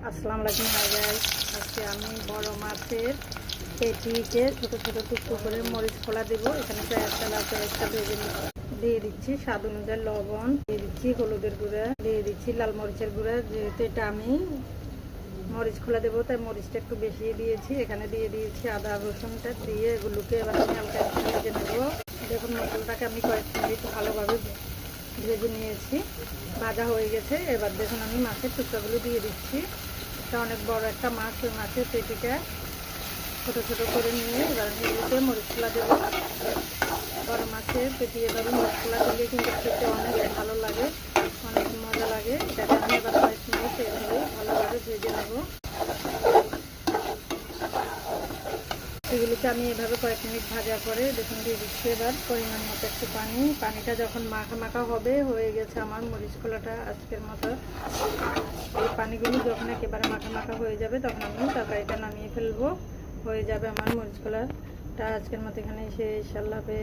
আসসালামু আলাইকুম গাইস। আজকে আমি বড় মাছের পেটিকে ছোট ছোট টুকরো করে মরিচ খোলা দেবো। এখানে পেঁয়াজটা ভেজে দিয়ে দিচ্ছি, স্বাদ অনুযায়ী লবণ দিয়ে দিচ্ছি, হলুদের গুঁড়া দিয়ে দিচ্ছি, লাল মরিচের গুঁড়া। যেহেতু এটা আমি মরিচ খোলা দেবো তাই মরিচটা একটু বেশি দিয়েছি। এখানে দিয়ে দিয়েছি আদা রসুনটা দিয়ে এগুলোকে এবার আমি হালকা একটু ভেজে নেবো। দেখুন মশলাটাকে আমি কয়েক মিনিট ভালোভাবে ভেজে নিয়েছি, ভাজা হয়ে গেছে। এবার দেখুন আমি মাছের টুকরাগুলো দিয়ে দিচ্ছি। এটা অনেক বড় একটা মাছ, ওই মাছের পেটিটা ছোটো ছোটো করে নিয়ে এবার আমি এগুলোতে মরিচ খোলা দেবো। বড় মাছের পেটি এভাবে মরিচ খোলা দিলে কিন্তু খেতে অনেক ভালো লাগে, অনেক মজা লাগে। এটাকে আমি এবার কয়েক মিনিট এভাবে ভালোভাবে ভেজে নেবো। এগুলিকে আমি এভাবে কয়েক মিনিট ভাজার পরে দেখুন দিয়ে দিচ্ছি এবার পরিমাণ মতো একটু পানি। পানিটা যখন মাখা মাখা হবে, হয়ে গেছে আমার মরিচ খোলাটা আজকের মতো। এই পানিগুলি যখন একেবারে মাখা মাখা হয়ে যাবে তখন আমি তরকারিটা নামিয়ে ফেলবো। হয়ে যাবে আমার মরিচ খোলাটা আজকের মতো এখানে শেষ। আল্লাহ হাফেজ।